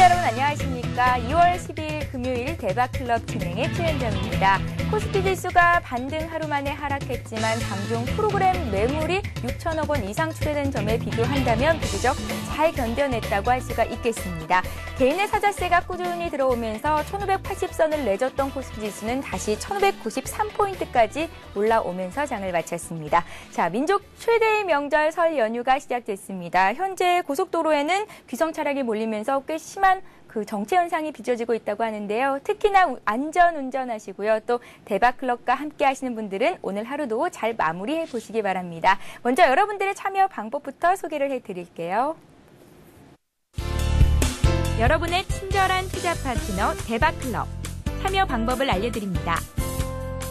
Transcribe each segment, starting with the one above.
여러분 안녕하십니까. 2월 10일 금요일 대박클럽 진행의 최현정입니다. 코스피 지수가 반등 하루 만에 하락했지만 장중 프로그램 매물이 6천억 원 이상 추대된 점에 비교한다면 비교적 잘 견뎌냈다고 할 수가 있겠습니다. 개인의 사자세가 꾸준히 들어오면서 1580선을 내줬던 코스피 지수는 다시 1593포인트까지 올라오면서 장을 마쳤습니다. 자, 민족 최대의 명절 설 연휴가 시작됐습니다. 현재 고속도로에는 귀성 차량이 몰리면서 꽤 심한 정체 현상이 빚어지고 있다고 하는데요. 특히나 안전 운전하시고요. 또 대박클럽과 함께 하시는 분들은 오늘 하루도 잘 마무리해 보시기 바랍니다. 먼저 여러분들의 참여 방법부터 소개를 해드릴게요. 여러분의 친절한 투자 파트너 대박클럽. 참여 방법을 알려드립니다.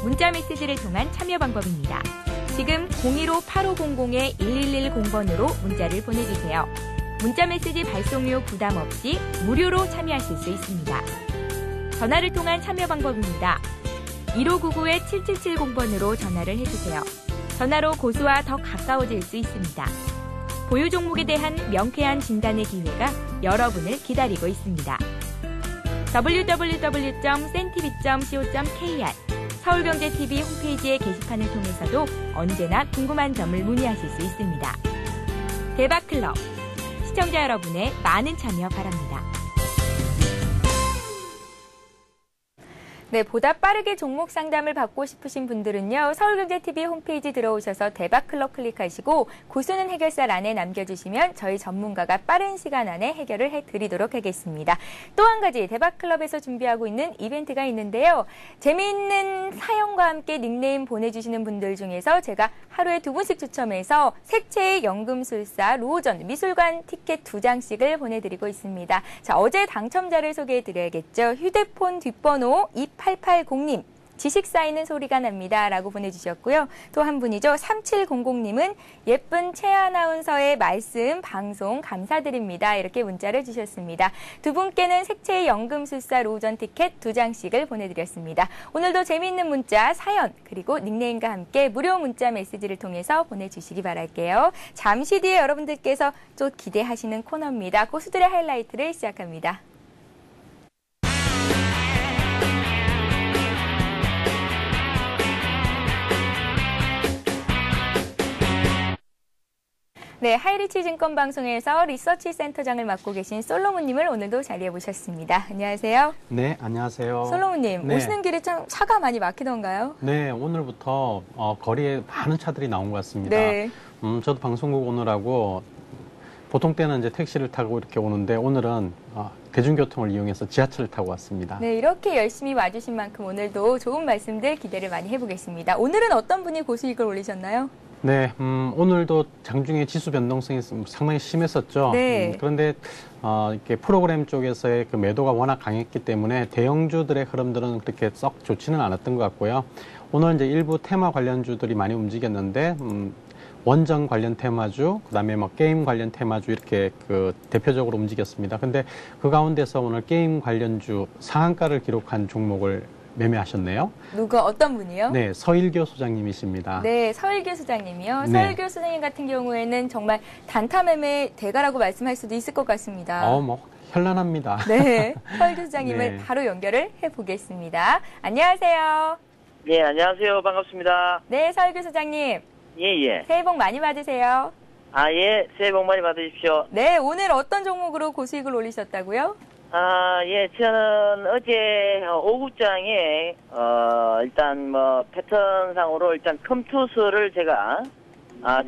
문자 메시지를 통한 참여 방법입니다. 지금 015-8500-1110번으로 문자를 보내주세요. 문자메시지 발송료 부담 없이 무료로 참여하실 수 있습니다. 전화를 통한 참여 방법입니다. 1599-7770번으로 전화를 해주세요. 전화로 고수와 더 가까워질 수 있습니다. 보유 종목에 대한 명쾌한 진단의 기회가 여러분을 기다리고 있습니다. www.cntv.co.kr 서울경제TV 홈페이지의 게시판을 통해서도 언제나 궁금한 점을 문의하실 수 있습니다. 대박클럽. 시청자 여러분의 많은 참여 바랍니다. 네, 보다 빠르게 종목 상담을 받고 싶으신 분들은요. 서울경제TV 홈페이지 들어오셔서 대박클럽 클릭하시고 고수는 해결사란에 남겨주시면 저희 전문가가 빠른 시간 안에 해결을 해드리도록 하겠습니다. 또 한 가지 대박클럽에서 준비하고 있는 이벤트가 있는데요. 재미있는 사연과 함께 닉네임 보내주시는 분들 중에서 제가 하루에 2분씩 추첨해서 색채의 연금술사 로우전 미술관 티켓 2장씩을 보내드리고 있습니다. 자, 어제 당첨자를 소개해드려야겠죠. 휴대폰 뒷번호 2880님, 지식 쌓이는 소리가 납니다. 라고 보내주셨고요. 또 한 분이죠. 3700님은 예쁜 최 아나운서의 말씀, 방송 감사드립니다. 이렇게 문자를 주셨습니다. 두 분께는 색채의 연금술사 로우전 티켓 2장씩을 보내드렸습니다. 오늘도 재미있는 문자, 사연, 그리고 닉네임과 함께 무료 문자 메시지를 통해서 보내주시기 바랄게요. 잠시 뒤에 여러분들께서 또 기대하시는 코너입니다. 고수들의 하이라이트를 시작합니다. 네, 하이리치 증권방송에서 리서치 센터장을 맡고 계신 솔로몬님을 오늘도 자리해 모셨습니다. 안녕하세요. 네, 안녕하세요. 솔로몬님, 네. 오시는 길에 참 차가 많이 막히던가요? 네, 오늘부터 거리에 많은 차들이 나온 것 같습니다. 네. 저도 방송국 오느라고 보통 때는 이제 택시를 타고 이렇게 오는데 오늘은 대중교통을 이용해서 지하철을 타고 왔습니다. 네, 이렇게 열심히 와주신 만큼 오늘도 좋은 말씀들 기대를 많이 해보겠습니다. 오늘은 어떤 분이 고수익을 올리셨나요? 네, 오늘도 장중에 지수 변동성이 상당히 심했었죠. 네. 그런데 이렇게 프로그램 쪽에서의 그 매도가 워낙 강했기 때문에 대형주들의 흐름들은 그렇게 썩 좋지는 않았던 것 같고요. 오늘 이제 일부 테마 관련주들이 많이 움직였는데 원전 관련 테마주, 그다음에 뭐 게임 관련 테마주 이렇게 그 대표적으로 움직였습니다. 근데 그 가운데서 오늘 게임 관련주 상한가를 기록한 종목을 매매하셨네요. 누가 어떤 분이요? 네, 서일교 소장님이십니다. 네, 서일교 소장님이요. 네. 서일교 소장님 같은 경우에는 정말 단타 매매 대가라고 말씀할 수도 있을 것 같습니다. 뭐 현란합니다. 네, 서일교 소장님을 네. 바로 연결을 해보겠습니다. 안녕하세요. 예, 안녕하세요. 반갑습니다. 네, 서일교 소장님. 예, 예. 새해 복 많이 받으세요. 아, 예. 새해 복 많이 받으십시오. 네, 오늘 어떤 종목으로 고수익을 올리셨다고요? 아, 예. 저는 어제 오후장에, 일단 패턴상으로 일단 컴투스를 제가,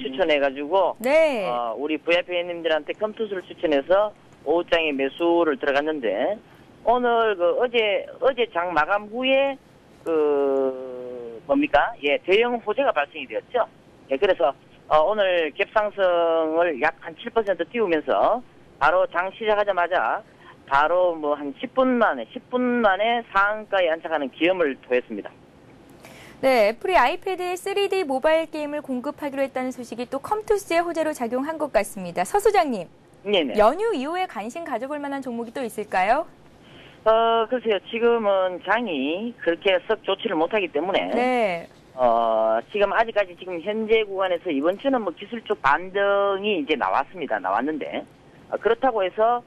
추천해가지고, 네. 우리 VIP님들한테 컴투스를 추천해서 오후장에 매수를 들어갔는데, 오늘 어제 장 마감 후에, 예, 대형 호재가 발생이 되었죠. 예, 그래서, 오늘 갭상승을 약 한 7% 띄우면서, 바로 장 시작하자마자, 바로 한 10분 만에 상한가에 안착하는 기염을 토했습니다. 네, 애플이 아이패드에 3D 모바일 게임을 공급하기로 했다는 소식이 또 컴투스의 호재로 작용한 것 같습니다. 서 소장님, 네네. 연휴 이후에 관심 가져볼 만한 종목이 또 있을까요? 글쎄요. 지금은 장이 그렇게 썩 좋지를 못하기 때문에 네. 지금 아직까지 지금 현재 구간에서 이번 주는 기술적 반등이 이제 나왔는데 그렇다고 해서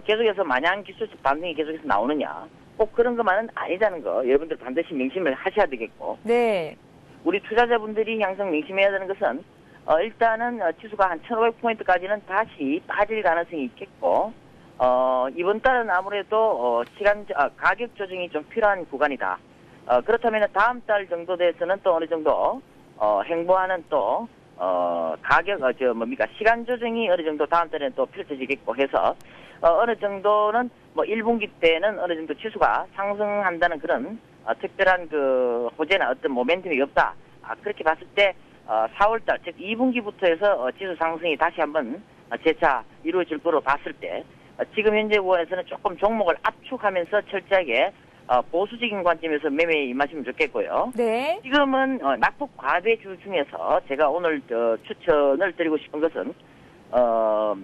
계속해서 마냥 기술적 반등이 계속해서 나오느냐. 꼭 그런 것만은 아니다는 거 여러분들 반드시 명심을 하셔야 되겠고. 네. 우리 투자자분들이 항상 명심해야 되는 것은 일단은 지수가 한 1,500포인트까지는 다시 빠질 가능성이 있겠고 이번 달은 아무래도 가격 조정이 좀 필요한 구간이다. 그렇다면 다음 달 정도 돼서는 또 어느 정도 행보하는 또 가격 시간 조정이 어느 정도 다음 달에는 또 펼쳐지겠고 해서 어느 정도는 뭐 1분기 때는 어느 정도 지수가 상승한다는 그런 특별한 그 호재나 어떤 모멘텀이 없다. 그렇게 봤을 때 4월달 즉 2분기부터 해서 지수 상승이 다시 한번 재차 이루어질 거로 봤을 때 지금 현재 구간에서는 조금 종목을 압축하면서 철저하게 보수적인 관점에서 매매에 임하시면 좋겠고요. 네. 지금은 낙폭 과대주 중에서 제가 오늘 추천을 드리고 싶은 것은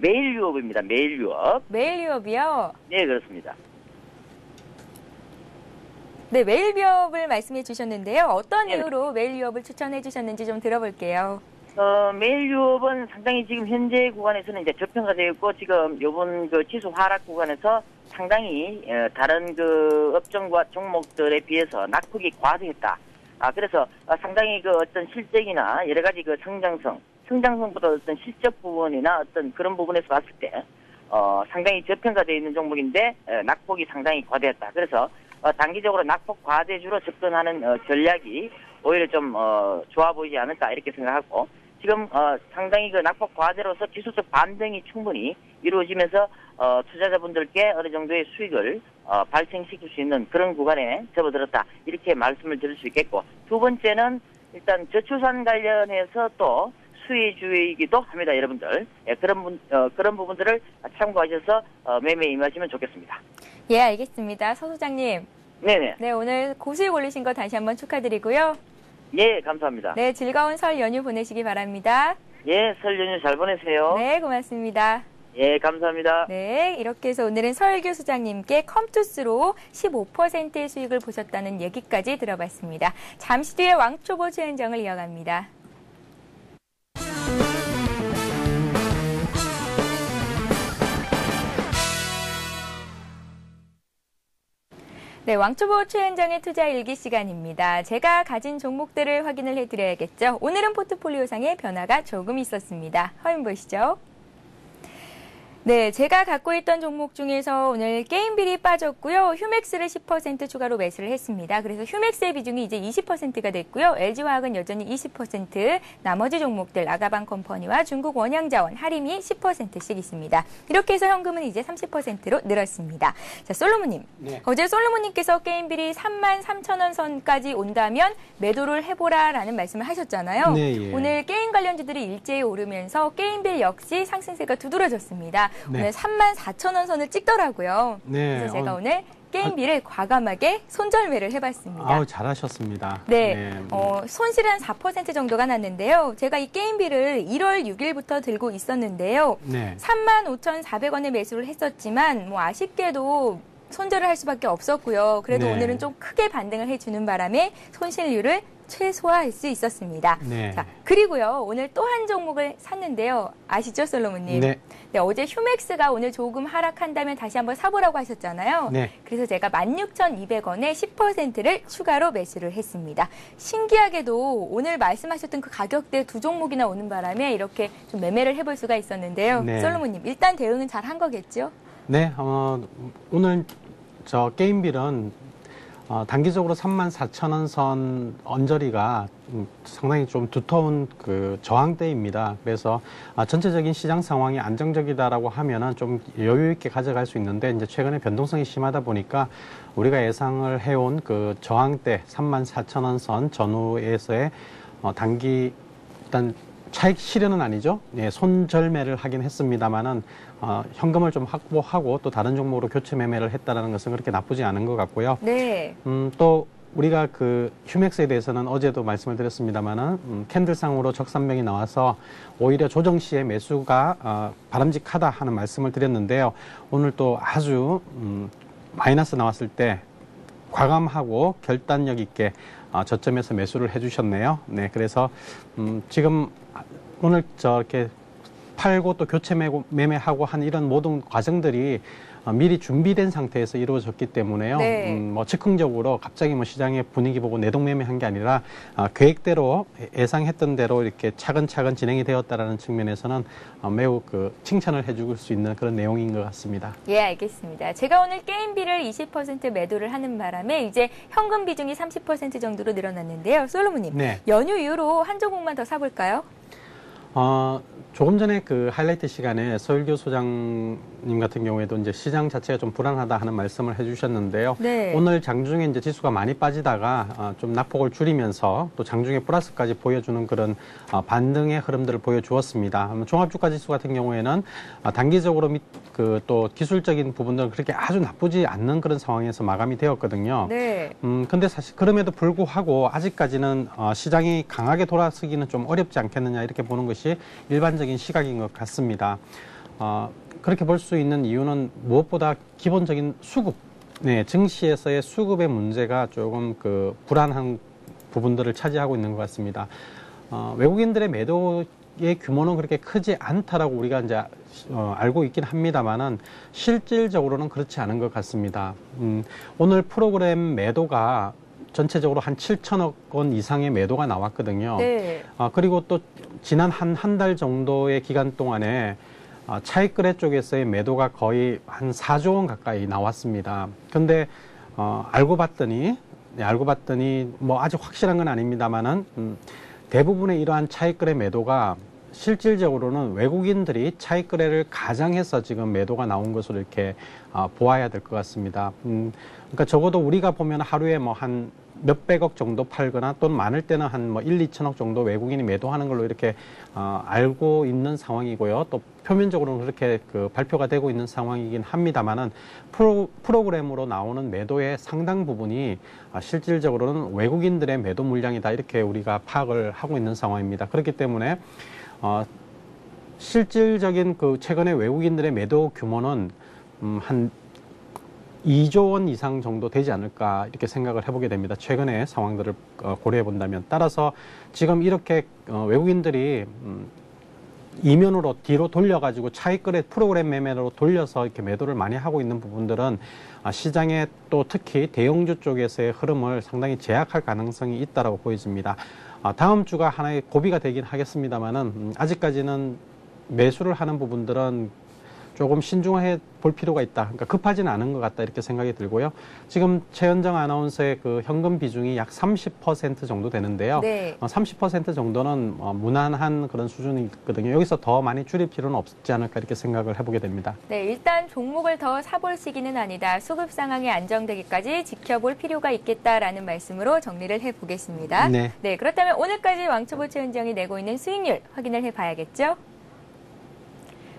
메일 유업입니다. 메일 유업. 메일 유업이요? 네, 그렇습니다. 네, 메일 유업을 말씀해 주셨는데요. 어떤 네. 이유로 메일 유업을 추천해 주셨는지 좀 들어볼게요. 메일 유업은 상당히 지금 현재 구간에서는 이제 저평가되어 있고 지금 요번 그 지수 하락 구간에서 상당히 다른 그 업종과 종목들에 비해서 낙폭이 과대했다. 그래서 상당히 그 어떤 실적이나 여러 가지 그 성장성보다 어떤 실적 부분이나 어떤 그런 부분에서 봤을 때 상당히 저평가되어 있는 종목인데 낙폭이 상당히 과대했다. 그래서 단기적으로 낙폭 과대주로 접근하는 전략이 오히려 좀 좋아 보이지 않을까 이렇게 생각하고 지금 상당히 그 낙폭 과대로서 기술적 반등이 충분히 이루어지면서 투자자분들께 어느 정도의 수익을 발생시킬 수 있는 그런 구간에 접어들었다 이렇게 말씀을 드릴 수 있겠고 두 번째는 일단 저출산 관련해서 또 수혜주이기도 합니다, 여러분들. 예, 그런 부분들을 참고하셔서 매매에 임하시면 좋겠습니다. 예, 알겠습니다. 서 소장님. 네네. 네, 오늘 고수익 올리신 거 다시 한번 축하드리고요. 예, 감사합니다. 네, 즐거운 설 연휴 보내시기 바랍니다. 예, 설 연휴 잘 보내세요. 네, 고맙습니다. 예, 감사합니다. 네, 이렇게 해서 오늘은 서일규 소장님께 컴투스로 15%의 수익을 보셨다는 얘기까지 들어봤습니다. 잠시 뒤에 왕초보 최은정을 이어갑니다. 네, 왕초보 최은정의 투자 일기 시간입니다. 제가 가진 종목들을 확인을 해드려야겠죠. 오늘은 포트폴리오상의 변화가 조금 있었습니다. 화면 보시죠. 네, 제가 갖고 있던 종목 중에서 오늘 게임빌이 빠졌고요. 휴맥스를 10% 추가로 매수를 했습니다. 그래서 휴맥스의 비중이 이제 20%가 됐고요. LG화학은 여전히 20%, 나머지 종목들 아가방컴퍼니와 중국 원양자원, 하림이 10%씩 있습니다. 이렇게 해서 현금은 이제 30%로 늘었습니다. 자, 솔로몬님. 네. 어제 솔로몬님께서 게임빌이 33,000원 선까지 온다면 매도를 해보라라는 말씀을 하셨잖아요. 네, 예. 오늘 게임 관련주들이 일제히 오르면서 게임빌 역시 상승세가 두드러졌습니다. 네. 오늘 34,000원 선을 찍더라고요. 네. 그래서 제가 오늘 게임비를 과감하게 손절매를 해봤습니다. 아우, 잘하셨습니다. 네, 손실은 한 4% 정도가 났는데요. 제가 이 게임비를 1월 6일부터 들고 있었는데요. 네. 35,400원에 매수를 했었지만 뭐 아쉽게도 손절을 할 수밖에 없었고요. 그래도 네. 오늘은 좀 크게 반등을 해주는 바람에 손실률을 최소화할 수 있었습니다. 네. 자, 그리고요. 오늘 또 한 종목을 샀는데요. 아시죠, 솔로몬님? 네. 네, 어제 휴맥스가 오늘 조금 하락한다면 다시 한번 사보라고 하셨잖아요. 네. 그래서 제가 16,200원에 10%를 추가로 매수를 했습니다. 신기하게도 오늘 말씀하셨던 그 가격대 두 종목이나 오는 바람에 이렇게 좀 매매를 해볼 수가 있었는데요. 네. 솔로몬님, 일단 대응은 잘 한 거겠죠? 네, 오늘 저 게임빌은 단기적으로 34,000원 선 언저리가 상당히 좀 두터운 그 저항대입니다. 그래서 전체적인 시장 상황이 안정적이다라고 하면은 좀 여유 있게 가져갈 수 있는데 이제 최근에 변동성이 심하다 보니까 우리가 예상을 해온 그 저항대 34,000원 선 전후에서의 단기 일단 차익 실현은 아니죠. 예, 손절매를 하긴 했습니다만은 현금을 좀 확보하고 또 다른 종목으로 교체 매매를 했다라는 것은 그렇게 나쁘지 않은 것 같고요. 네. 또 우리가 그 휴맥스에 대해서는 어제도 말씀을 드렸습니다만은 캔들상으로 적산명이 나와서 오히려 조정 시에 매수가 바람직하다 하는 말씀을 드렸는데요. 오늘 또 아주 마이너스 나왔을 때 과감하고 결단력 있게 저점에서 매수를 해주셨네요. 네, 그래서 지금 오늘 저렇게 팔고 또 교체 매매하고 한 이런 모든 과정들이 미리 준비된 상태에서 이루어졌기 때문에요. 네. 뭐 즉흥적으로 갑자기 뭐 시장의 분위기 보고 내동매매한 게 아니라 계획대로 예상했던 대로 이렇게 차근차근 진행이 되었다라는 측면에서는 매우 칭찬을 해줄 수 있는 그런 내용인 것 같습니다. 예, 알겠습니다. 제가 오늘 게임비를 20% 매도를 하는 바람에 이제 현금 비중이 30% 정도로 늘어났는데요. 솔로몬님, 네. 연휴 이후로 한 종목만 더 사볼까요? 조금 전에 하이라이트 시간에 서율교 소장님 같은 경우에도 이제 시장 자체가 좀 불안하다 하는 말씀을 해주셨는데요. 네. 오늘 장중에 이제 지수가 많이 빠지다가 좀 낙폭을 줄이면서 또 장중에 플러스까지 보여주는 그런 반등의 흐름들을 보여주었습니다. 종합주가 지수 같은 경우에는 단기적으로 또 기술적인 부분들은 그렇게 아주 나쁘지 않는 그런 상황에서 마감이 되었거든요. 네. 근데 사실 그럼에도 불구하고 아직까지는 시장이 강하게 돌아서기는 좀 어렵지 않겠느냐 이렇게 보는 것이 일반적인 시각인 것 같습니다. 그렇게 볼 수 있는 이유는 무엇보다 기본적인 수급, 증시에서의 수급의 문제가 조금 불안한 부분들을 차지하고 있는 것 같습니다. 외국인들의 매도의 규모는 그렇게 크지 않다라고 우리가 이제 알고 있긴 합니다만은 실질적으로는 그렇지 않은 것 같습니다. 오늘 프로그램 매도가 전체적으로 한 7천억 원 이상의 매도가 나왔거든요. 네. 그리고 또 지난 한 달 정도의 기간 동안에 차익 거래 쪽에서의 매도가 거의 한 4조 원 가까이 나왔습니다. 그런데 알고 봤더니 뭐 아직 확실한 건 아닙니다만은 대부분의 이러한 차익 거래 매도가 실질적으로는 외국인들이 차익 거래를 가장해서 지금 매도가 나온 것으로 이렇게 보아야 될 것 같습니다. 그러니까 적어도 우리가 보면 하루에 뭐 한 몇백억 정도 팔거나 또는 많을 때는 한 뭐 1, 2천억 정도 외국인이 매도하는 걸로 이렇게 알고 있는 상황이고요. 또 표면적으로는 그렇게 발표가 되고 있는 상황이긴 합니다만은 프로그램으로 나오는 매도의 상당 부분이 실질적으로는 외국인들의 매도 물량이다 이렇게 우리가 파악을 하고 있는 상황입니다. 그렇기 때문에 실질적인 최근에 외국인들의 매도 규모는 한 2조 원 이상 정도 되지 않을까 이렇게 생각을 해보게 됩니다. 최근의 상황들을 고려해 본다면. 따라서 지금 이렇게 외국인들이 이면으로 뒤로 돌려가지고 차익 거래 프로그램 매매로 돌려서 이렇게 매도를 많이 하고 있는 부분들은 시장에 또 특히 대형주 쪽에서의 흐름을 상당히 제약할 가능성이 있다라고 보여집니다. 다음 주가 하나의 고비가 되긴 하겠습니다만은 아직까지는 매수를 하는 부분들은 조금 신중해 볼 필요가 있다. 그러니까 급하지는 않은 것 같다 이렇게 생각이 들고요. 지금 최현정 아나운서의 현금 비중이 약 30% 정도 되는데요. 네. 30% 정도는 무난한 그런 수준이거든요. 여기서 더 많이 줄일 필요는 없지 않을까 이렇게 생각을 해보게 됩니다. 네, 일단 종목을 더 사볼 시기는 아니다. 수급 상황이 안정되기까지 지켜볼 필요가 있겠다라는 말씀으로 정리를 해보겠습니다. 네. 네, 그렇다면 오늘까지 왕초보 최은정이 내고 있는 수익률 확인을 해봐야겠죠?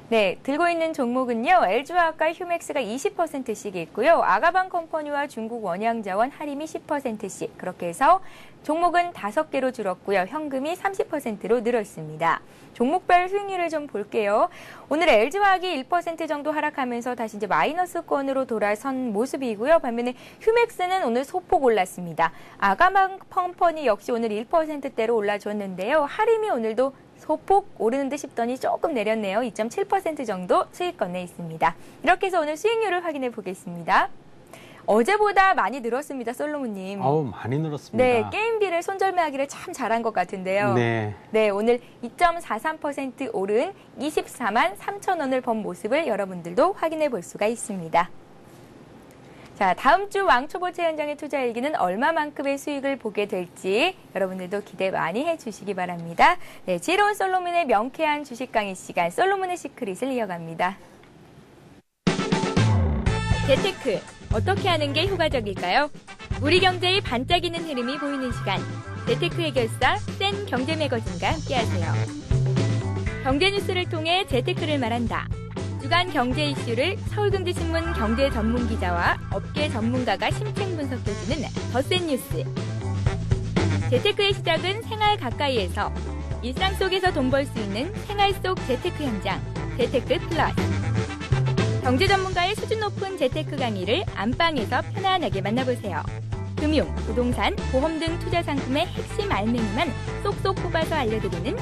네, 들고 있는 종목은요. LG화학과 휴맥스가 20%씩 있고요. 아가방 컴퍼니와 중국 원양자원 할인이 10%씩. 그렇게 해서 종목은 5개로 줄었고요. 현금이 30%로 늘었습니다. 종목별 수익률을 좀 볼게요. 오늘 LG화학이 1% 정도 하락하면서 다시 이제 마이너스권으로 돌아선 모습이고요. 반면에 휴맥스는 오늘 소폭 올랐습니다. 아가방 컴퍼니 역시 오늘 1%대로 올라줬는데요. 할인이 오늘도 소폭 오르는 듯 싶더니 조금 내렸네요. 2.7% 정도 수익권 내 있습니다. 이렇게 해서 오늘 수익률을 확인해 보겠습니다. 어제보다 많이 늘었습니다. 솔로몬님. 많이 늘었습니다. 네, 게임비를 손절매하기를 참 잘한 것 같은데요. 네. 네, 오늘 2.43% 오른 24만 3천 원을 번 모습을 여러분들도 확인해 볼 수가 있습니다. 자, 다음 주 왕초보 최현정의 투자일기는 얼마만큼의 수익을 보게 될지 여러분들도 기대 많이 해주시기 바랍니다. 네, 지혜로운 솔로몬의 명쾌한 주식 강의 시간, 솔로몬의 시크릿을 이어갑니다. 재테크, 어떻게 하는 게 효과적일까요? 우리 경제의 반짝이는 흐름이 보이는 시간, 재테크 해결사 센 경제 매거진과 함께하세요. 경제 뉴스를 통해 재테크를 말한다. 주간 경제 이슈를 서울경제신문 경제 전문 기자와 업계 전문가가 심층 분석해주는 더 센 뉴스. 재테크의 시작은 생활 가까이에서 일상 속에서 돈 벌 수 있는 생활 속 재테크 현장, 재테크 플러스. 경제 전문가의 수준 높은 재테크 강의를 안방에서 편안하게 만나보세요. 금융, 부동산, 보험 등 투자 상품의 핵심 알맹이만 쏙쏙 뽑아서 알려드리는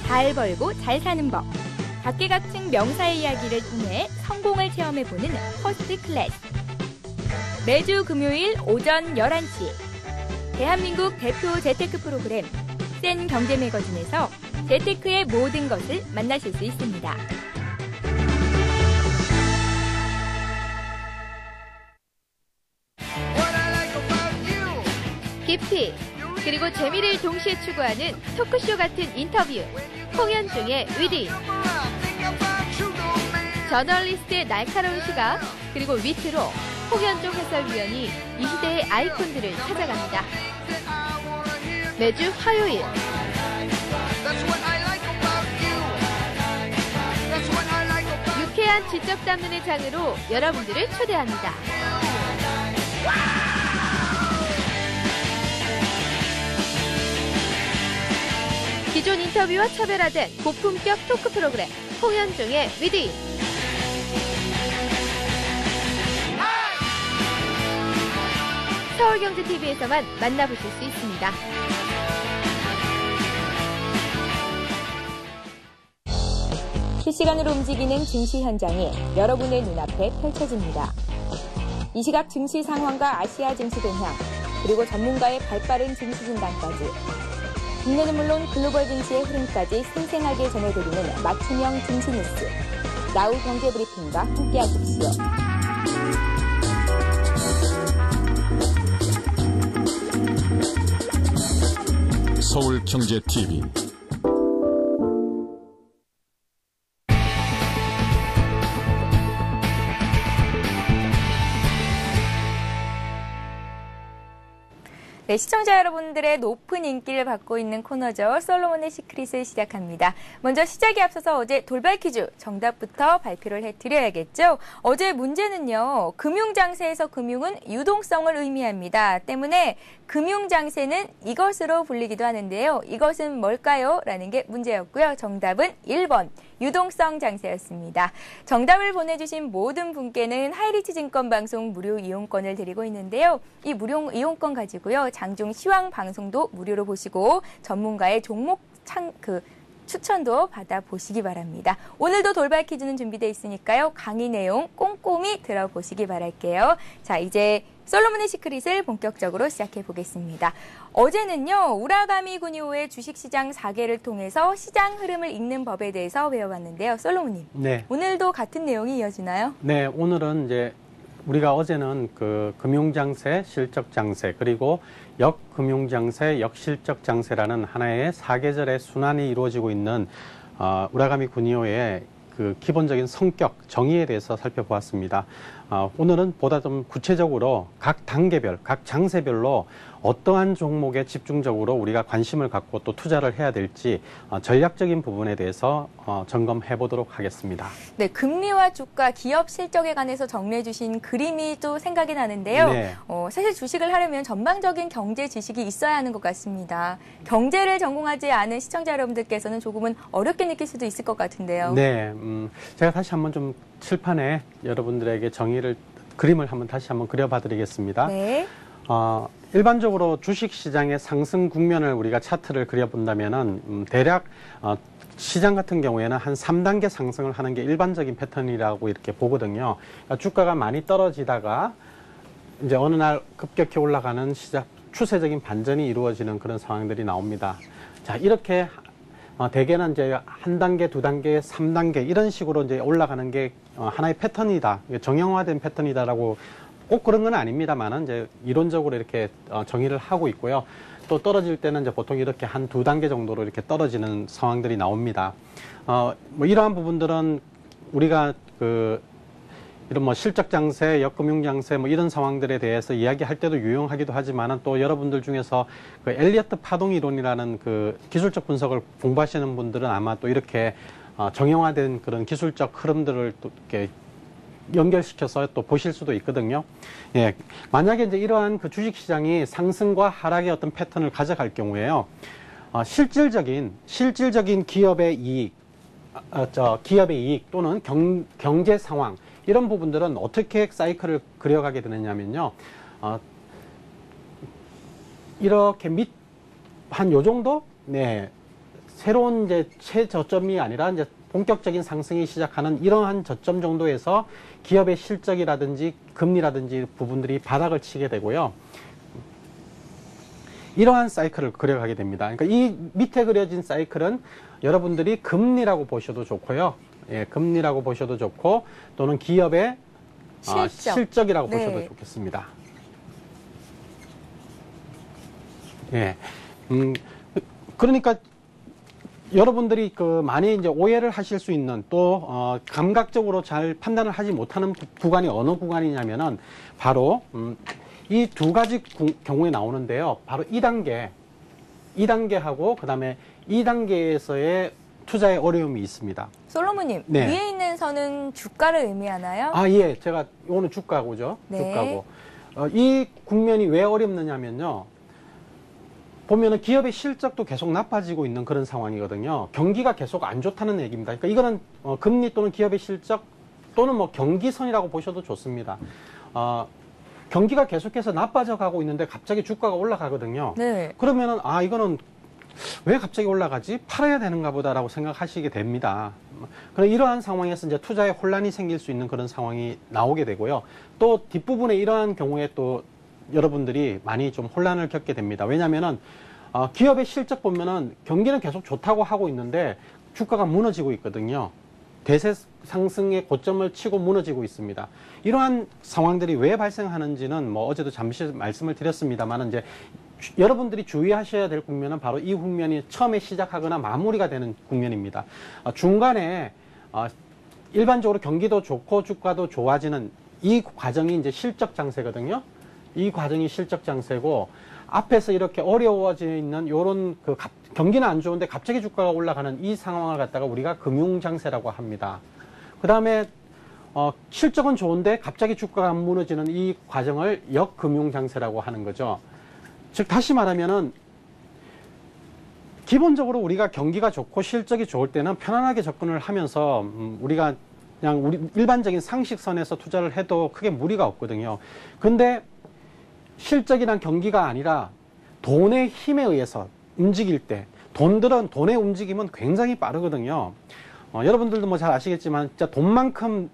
잘 벌고 잘 사는 법. 각계각층 명사의 이야기를 통해 성공을 체험해보는 퍼스트 클래스. 매주 금요일 오전 11시 대한민국 대표 재테크 프로그램 센 경제 매거진에서 재테크의 모든 것을 만나실 수 있습니다. 깊이 그리고 재미를 동시에 추구하는 토크쇼 같은 인터뷰 홍현종의 위드인. 저널리스트의 날카로운 시각 그리고 위트로 홍현종 해설위원이 이 시대의 아이콘들을 찾아갑니다. 매주 화요일 유쾌한 지적 담론의 장으로 여러분들을 초대합니다. 기존 인터뷰와 차별화된 고품격 토크 프로그램 홍현종의 위드인. 서울경제TV에서만 만나보실 수 있습니다. 실시간으로 움직이는 증시 현장이 여러분의 눈앞에 펼쳐집니다. 이 시각 증시 상황과 아시아 증시 동향, 그리고 전문가의 발빠른 증시 진단까지 국내는 물론 글로벌 증시의 흐름까지 생생하게 전해드리는 맞춤형 증시 뉴스. 나우 경제 브리핑과 함께하십시오. 서울경제TV 네, 시청자 여러분들의 높은 인기를 받고 있는 코너죠. 솔로몬의 시크릿을 시작합니다. 먼저 시작에 앞서서 어제 돌발 퀴즈 정답부터 발표를 해드려야겠죠. 어제 문제는요. 금융장세에서 금융은 유동성을 의미합니다. 때문에 금융장세는 이것으로 불리기도 하는데요. 이것은 뭘까요? 라는 게 문제였고요. 정답은 1번 유동성 장세였습니다. 정답을 보내주신 모든 분께는 하이리치 증권방송 무료 이용권을 드리고 있는데요. 이 무료 이용권 가지고요. 장중 시황 방송도 무료로 보시고 전문가의 종목 추천도 받아보시기 바랍니다. 오늘도 돌발 퀴즈는 준비되어 있으니까요. 강의 내용 꼼꼼히 들어보시기 바랄게요. 자, 이제 솔로몬의 시크릿을 본격적으로 시작해 보겠습니다. 어제는요, 우라가미 군이호의 주식시장 4개를 통해서 시장 흐름을 읽는 법에 대해서 배워봤는데요. 솔로몬님, 네. 오늘도 같은 내용이 이어지나요? 네, 오늘은 이제 우리가 어제는 그 금융장세, 실적장세, 그리고 역금융장세, 역실적장세라는 하나의 사계절의 순환이 이루어지고 있는 우라가미 군이호의 그 기본적인 성격, 정의에 대해서 살펴보았습니다. 오늘은 보다 좀 구체적으로 각 단계별, 각 장세별로 어떠한 종목에 집중적으로 우리가 관심을 갖고 또 투자를 해야 될지 전략적인 부분에 대해서 점검해 보도록 하겠습니다. 네, 금리와 주가, 기업 실적에 관해서 정리해 주신 그림이 또 생각이 나는데요. 네. 사실 주식을 하려면 전반적인 경제 지식이 있어야 하는 것 같습니다. 경제를 전공하지 않은 시청자 여러분들께서는 조금은 어렵게 느낄 수도 있을 것 같은데요. 네, 제가 다시 한번 좀 칠판에 여러분들에게 그림을 다시 한번 그려봐 드리겠습니다. 네. 일반적으로 주식시장의 상승 국면을 우리가 차트를 그려본다면은 대략 시장 같은 경우에는 한 3단계 상승을 하는 게 일반적인 패턴이라고 이렇게 보거든요. 그러니까 주가가 많이 떨어지다가 이제 어느 날 급격히 올라가는 추세적인 반전이 이루어지는 그런 상황들이 나옵니다. 자, 이렇게 대개는 이제 한 단계, 두 단계, 3단계 이런 식으로 이제 올라가는 게 하나의 패턴이다, 정형화된 패턴이다라고 꼭 그런 건 아닙니다만은 이제 이론적으로 이렇게 정의를 하고 있고요. 또 떨어질 때는 이제 보통 이렇게 한 두 단계 정도로 이렇게 떨어지는 상황들이 나옵니다. 뭐 이러한 부분들은 우리가 이런 뭐 실적 장세, 역금융 장세 뭐 이런 상황들에 대해서 이야기할 때도 유용하기도 하지만은 또 여러분들 중에서 그 엘리어트 파동 이론이라는 그 기술적 분석을 공부하시는 분들은 아마 또 이렇게 정형화된 그런 기술적 흐름들을 또 이렇게 연결시켜서 또 보실 수도 있거든요. 예. 만약에 이제 이러한 그 주식 시장이 상승과 하락의 어떤 패턴을 가져갈 경우에요. 실질적인 기업의 이익, 기업의 이익 또는 경제 상황, 이런 부분들은 어떻게 사이클을 그려가게 되느냐면요. 이렇게 한 요 정도? 네. 새로운 이제 최저점이 아니라 이제 본격적인 상승이 시작하는 이러한 저점 정도에서 기업의 실적이라든지 금리라든지 부분들이 바닥을 치게 되고요. 이러한 사이클을 그려가게 됩니다. 그러니까 이 밑에 그려진 사이클은 여러분들이 금리라고 보셔도 좋고요. 예, 금리라고 보셔도 좋고 또는 기업의 실적이라고 네. 보셔도 좋겠습니다. 예, 그러니까 여러분들이 많이 이제 오해를 하실 수 있는 또 감각적으로 잘 판단을 하지 못하는 구간이 어느 구간이냐면은 바로 이 두 가지 경우에 나오는데요. 바로 2단계하고 그다음에 2단계에서의 투자의 어려움이 있습니다. 솔로몬님, 네. 위에 있는 선은 주가를 의미하나요? 아, 예. 제가 이거는 주가고죠. 네. 주가고. 이 국면이 왜 어렵느냐면요. 보면은 기업의 실적도 계속 나빠지고 있는 그런 상황이거든요. 경기가 계속 안 좋다는 얘기입니다. 그러니까 이거는 금리 또는 기업의 실적 또는 뭐 경기선이라고 보셔도 좋습니다. 경기가 계속해서 나빠져 가고 있는데 갑자기 주가가 올라가거든요. 네. 그러면은 이거는 왜 갑자기 올라가지? 팔아야 되는가 보다라고 생각하시게 됩니다. 그럼 이러한 상황에서 이제 투자에 혼란이 생길 수 있는 그런 상황이 나오게 되고요. 또 뒷부분에 이러한 경우에 또 여러분들이 많이 좀 혼란을 겪게 됩니다. 왜냐면은 기업의 실적 보면은 경기는 계속 좋다고 하고 있는데 주가가 무너지고 있거든요. 대세 상승의 고점을 치고 무너지고 있습니다. 이러한 상황들이 왜 발생하는지는 뭐 어제도 잠시 말씀을 드렸습니다만 이제 여러분들이 주의하셔야 될 국면은 바로 이 국면이 처음에 시작하거나 마무리가 되는 국면입니다. 중간에 일반적으로 경기도 좋고 주가도 좋아지는 이 과정이 이제 실적 장세거든요. 이 과정이 실적 장세고 앞에서 이렇게 어려워져 있는 요런 경기는 안 좋은데 갑자기 주가가 올라가는 이 상황을 갖다가 우리가 금융 장세라고 합니다. 그다음에 실적은 좋은데 갑자기 주가가 무너지는 이 과정을 역금융 장세라고 하는 거죠. 즉 다시 말하면은 기본적으로 우리가 경기가 좋고 실적이 좋을 때는 편안하게 접근을 하면서 우리가 그냥 우리 일반적인 상식선에서 투자를 해도 크게 무리가 없거든요. 근데 실적이란 경기가 아니라 돈의 힘에 의해서 움직일 때 돈의 움직임은 굉장히 빠르거든요. 여러분들도 뭐 잘 아시겠지만 진짜 돈만큼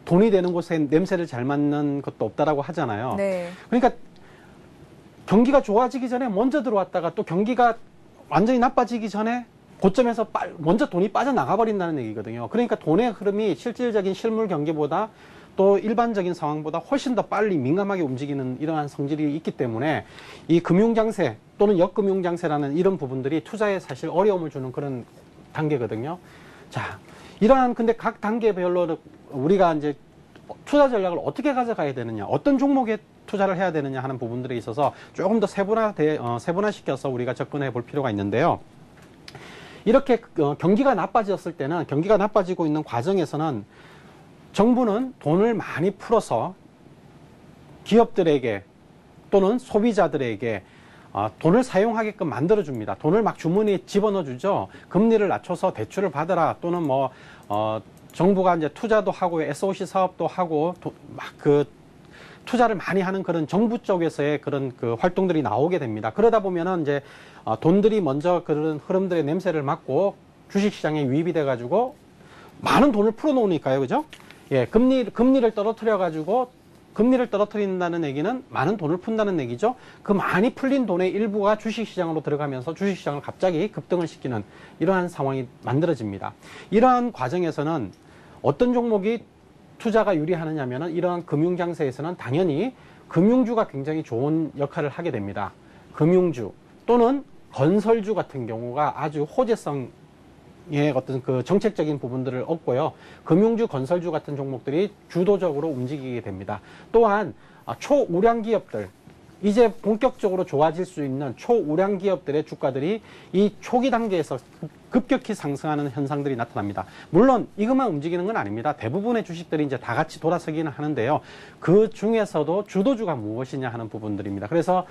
돈이 되는 곳에 냄새를 잘 맡는 것도 없다라고 하잖아요. 네. 그러니까 경기가 좋아지기 전에 먼저 들어왔다가 또 경기가 완전히 나빠지기 전에 고점에서 먼저 돈이 빠져나가 버린다는 얘기거든요. 그러니까 돈의 흐름이 실질적인 실물 경기보다 또 일반적인 상황보다 훨씬 더 빨리 민감하게 움직이는 이러한 성질이 있기 때문에 이 금융장세 또는 역금융장세라는 이런 부분들이 투자에 사실 어려움을 주는 그런 단계거든요. 자, 이러한 근데 각 단계별로 우리가 이제 투자 전략을 어떻게 가져가야 되느냐, 어떤 종목에 투자를 해야 되느냐 하는 부분들에 있어서 조금 더 세분화시켜서 우리가 접근해 볼 필요가 있는데요. 이렇게 경기가 나빠졌을 때는 경기가 나빠지고 있는 과정에서는 정부는 돈을 많이 풀어서 기업들에게 또는 소비자들에게 돈을 사용하게끔 만들어줍니다. 돈을 막 주머니에 집어넣어 주죠. 금리를 낮춰서 대출을 받아라 또는 뭐 정부가 이제 투자도 하고 SOC 사업도 하고 투자를 많이 하는 그런 정부 쪽에서의 그런 활동들이 나오게 됩니다. 그러다 보면은 이제 돈들이 먼저 그런 흐름들의 냄새를 맡고 주식시장에 유입이 돼가지고 많은 돈을 풀어놓으니까요, 그죠? 예, 금리를 떨어뜨려가지고 금리를 떨어뜨린다는 얘기는 많은 돈을 푼다는 얘기죠. 그 많이 풀린 돈의 일부가 주식시장으로 들어가면서 주식시장을 갑자기 급등을 시키는 이러한 상황이 만들어집니다. 이러한 과정에서는 어떤 종목이 투자가 유리하느냐면은 이러한 금융장세에서는 당연히 금융주가 굉장히 좋은 역할을 하게 됩니다. 금융주 또는 건설주 같은 경우가 아주 호재성의 어떤 정책적인 부분들을 얻고요. 금융주, 건설주 같은 종목들이 주도적으로 움직이게 됩니다. 또한 초우량 기업들, 이제 본격적으로 좋아질 수 있는 초우량 기업들의 주가들이 이 초기 단계에서 급격히 상승하는 현상들이 나타납니다. 물론 이것만 움직이는 건 아닙니다. 대부분의 주식들이 이제 다 같이 돌아서기는 하는데요. 그 중에서도 주도주가 무엇이냐 하는 부분들입니다. 그래서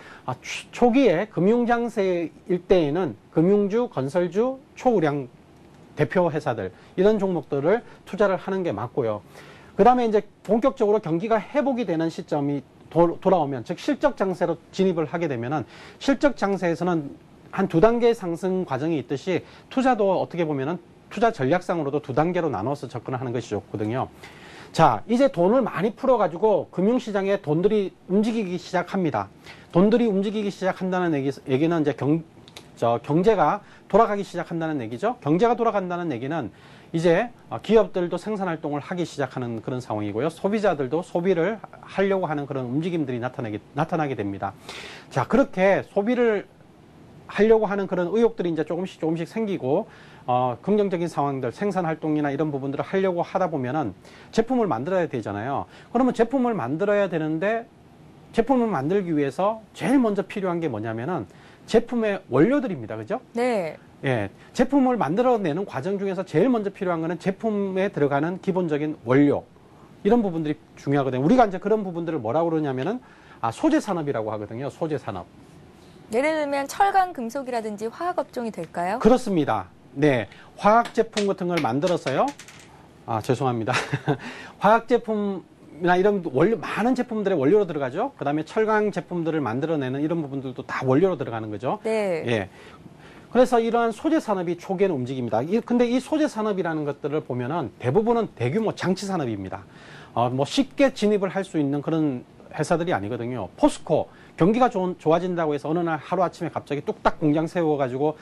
초기에 금융장세일 때에는 금융주, 건설주, 초우량 대표 회사들 이런 종목들을 투자를 하는 게 맞고요. 그 다음에 이제 본격적으로 경기가 회복이 되는 시점이 돌아오면, 즉 실적 장세로 진입을 하게 되면은 실적 장세에서는 한 2단계 상승 과정이 있듯이 투자도 어떻게 보면은 투자 전략상으로도 두 단계로 나눠서 접근하는 것이 좋거든요. 자, 이제 돈을 많이 풀어가지고 금융시장에 돈들이 움직이기 시작합니다. 돈들이 움직이기 시작한다는 얘기는 이제 경제가 돌아가기 시작한다는 얘기죠. 경제가 돌아간다는 얘기는 이제 기업들도 생산활동을 하기 시작하는 그런 상황이고요. 소비자들도 소비를 하려고 하는 그런 움직임들이 나타나게 됩니다. 자, 그렇게 소비를 하려고 하는 그런 의욕들이 이제 조금씩 생기고, 긍정적인 상황들, 생산활동이나 이런 부분들을 하려고 하다 보면은 제품을 만들어야 되잖아요. 그러면 제품을 만들어야 되는데, 제품을 만들기 위해서 제일 먼저 필요한 게 뭐냐면은 제품의 원료들입니다. 그죠? 네. 예. 제품을 만들어내는 과정 중에서 제일 먼저 필요한 거는 제품에 들어가는 기본적인 원료. 이런 부분들이 중요하거든요. 우리가 이제 그런 부분들을 뭐라고 그러냐면은, 소재 산업이라고 하거든요. 소재 산업. 예를 들면 철강, 금속이라든지 화학업종이 될까요? 그렇습니다. 네. 화학 제품 같은 걸 만들어서요. 죄송합니다. 화학 제품이나 이런 많은 제품들의 원료로 들어가죠. 그 다음에 철강 제품들을 만들어내는 이런 부분들도 다 원료로 들어가는 거죠. 네. 예. 그래서 이러한 소재 산업이 초기에는 움직입니다. 근데 이 소재 산업이라는 것들을 보면은 대부분은 대규모 장치 산업입니다. 뭐 쉽게 진입을 할 수 있는 그런 회사들이 아니거든요. 포스코, 경기가 좋아진다고 해서 어느 날 하루아침에 갑자기 뚝딱 공장 세워가지고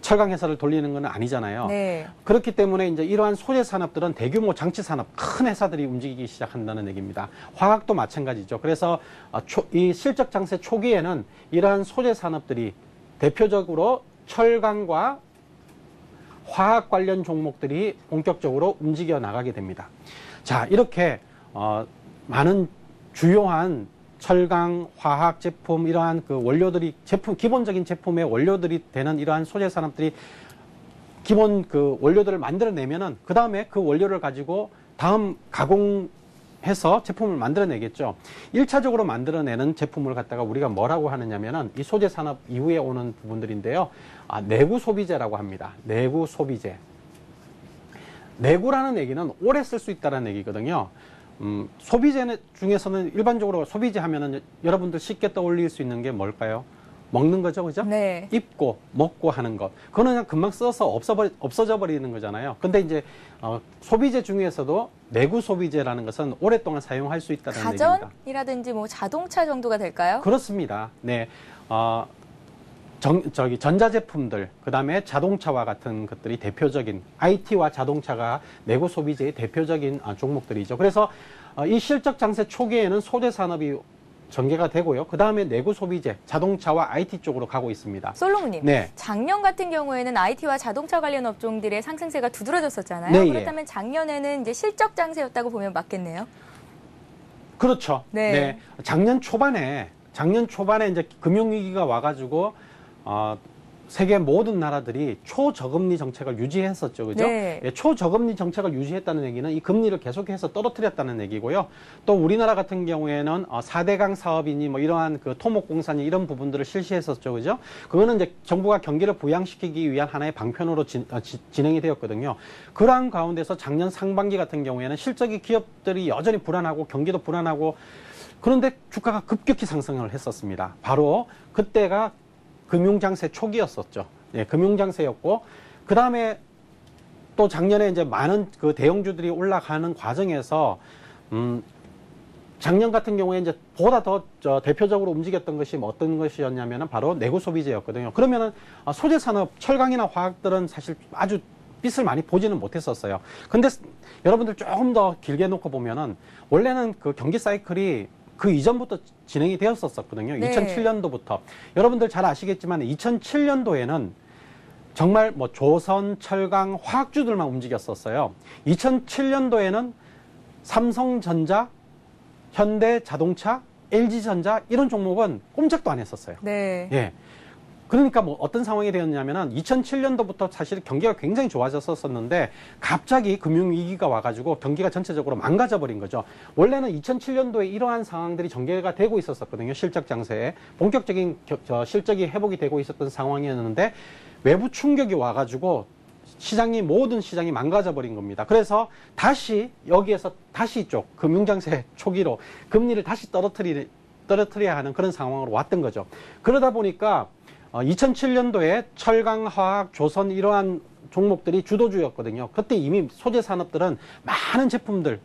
철강 회사를 돌리는 건 아니잖아요. 네. 그렇기 때문에 이제 이러한 소재 산업들은 대규모 장치 산업, 큰 회사들이 움직이기 시작한다는 얘기입니다. 화학도 마찬가지죠. 그래서 이 실적 장세 초기에는 이러한 소재 산업들이 대표적으로 철강과 화학 관련 종목들이 본격적으로 움직여 나가게 됩니다. 자, 이렇게 많은 주요한 철강, 화학 제품, 이러한 그 원료들이 기본적인 제품의 원료들이 되는 이러한 소재 산업들이 기본 그 원료들을 만들어내면은 그 다음에 그 원료를 가지고 다음 가공해서 제품을 만들어내겠죠. 1차적으로 만들어내는 제품을 갖다가 우리가 뭐라고 하느냐면은 이 소재 산업 이후에 오는 부분들인데요. 내구 소비재라고 합니다. 내구 소비재. 내구라는 얘기는 오래 쓸 수 있다는 얘기거든요. 소비재 중에서는 일반적으로 소비재 하면은 여러분들 쉽게 떠올릴 수 있는 게 뭘까요? 먹는 거죠, 그죠? 네. 입고, 먹고 하는 것. 그거는 그냥 금방 써서 없어져 버리는 거잖아요. 근데 이제, 소비재 중에서도 내구 소비재라는 것은 오랫동안 사용할 수 있다는 얘기입니다. 가전이라든지 뭐 자동차 정도가 될까요? 그렇습니다. 네. 전자제품들, 그 다음에 자동차와 같은 것들이 대표적인, IT와 자동차가 내구 소비재의 대표적인 종목들이죠. 그래서 이 실적 장세 초기에는 소재 산업이 전개가 되고요. 그 다음에 내구 소비재, 자동차와 IT 쪽으로 가고 있습니다. 솔로몬님, 네. 작년 같은 경우에는 IT와 자동차 관련 업종들의 상승세가 두드러졌었잖아요. 네, 그렇다면 작년에는 이제 실적 장세였다고 보면 맞겠네요. 그렇죠. 네. 네. 작년 초반에 이제 금융위기가 와가지고, 세계 모든 나라들이 초저금리 정책을 유지했었죠. 그죠? 네. 예, 초저금리 정책을 유지했다는 얘기는 이 금리를 계속해서 떨어뜨렸다는 얘기고요. 또 우리나라 같은 경우에는 4대강 사업이니 뭐 이러한 그 토목공사니 이런 부분들을 실시했었죠. 그죠? 그거는 이제 정부가 경기를 부양시키기 위한 하나의 방편으로 진행이 되었거든요. 그러한 가운데서 작년 상반기 같은 경우에는 실적이 기업들이 여전히 불안하고 경기도 불안하고 그런데 주가가 급격히 상승을 했었습니다. 바로 그때가 금융장세 초기였었죠. 예, 금융장세였고, 그 다음에 또 작년에 이제 많은 그 대형주들이 올라가는 과정에서, 작년 같은 경우에 이제 보다 더 대표적으로 움직였던 것이 뭐 어떤 것이었냐면은 바로 내구 소비재였거든요. 그러면은 소재 산업, 철강이나 화학들은 사실 아주 빛을 많이 보지는 못했었어요. 근데 여러분들 조금 더 길게 놓고 보면은 원래는 그 경기 사이클이 그 이전부터 진행이 되었었거든요. 네. 2007년도부터. 여러분들 잘 아시겠지만 2007년도에는 정말 뭐 조선, 철강, 화학주들만 움직였었어요. 2007년도에는 삼성전자, 현대자동차, LG전자 이런 종목은 꼼짝도 안 했었어요. 네. 예. 그러니까 뭐 어떤 상황이 되었냐면은 2007년도부터 사실 경기가 굉장히 좋아졌었는데 갑자기 금융위기가 와가지고 경기가 전체적으로 망가져 버린 거죠. 원래는 2007년도에 이러한 상황들이 전개가 되고 있었거든요. 실적 장세에. 본격적인 실적이 회복이 되고 있었던 상황이었는데 외부 충격이 와가지고 모든 시장이 망가져 버린 겁니다. 그래서 다시 여기에서 다시 금융장세 초기로 금리를 다시 떨어뜨려야 하는 그런 상황으로 왔던 거죠. 그러다 보니까 2007년도에 철강, 화학, 조선 이러한 종목들이 주도주였거든요. 그때 이미 소재 산업들은 많은 제품들,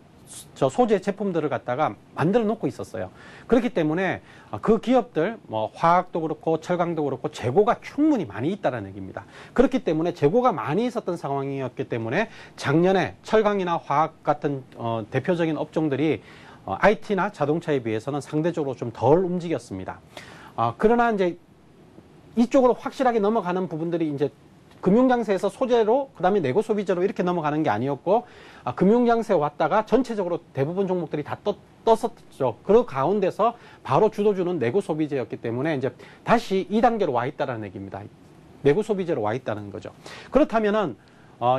소재 제품들을 갖다가 만들어 놓고 있었어요. 그렇기 때문에 그 기업들, 뭐 화학도 그렇고 철강도 그렇고 재고가 충분히 많이 있다는 얘기입니다. 그렇기 때문에 재고가 많이 있었던 상황이었기 때문에 작년에 철강이나 화학 같은 대표적인 업종들이 IT나 자동차에 비해서는 상대적으로 좀 덜 움직였습니다. 그러나 이제 이쪽으로 확실하게 넘어가는 부분들이 이제 금융장세에서 소재로 그다음에 내구 소비재로 이렇게 넘어가는 게 아니었고 금융장세에 왔다가 전체적으로 대부분 종목들이 다 떴었죠. 그 가운데서 바로 주도주는 내구 소비재였기 때문에 이제 다시 2단계로 와 있다는 얘기입니다. 내구 소비재로 와 있다는 거죠. 그렇다면은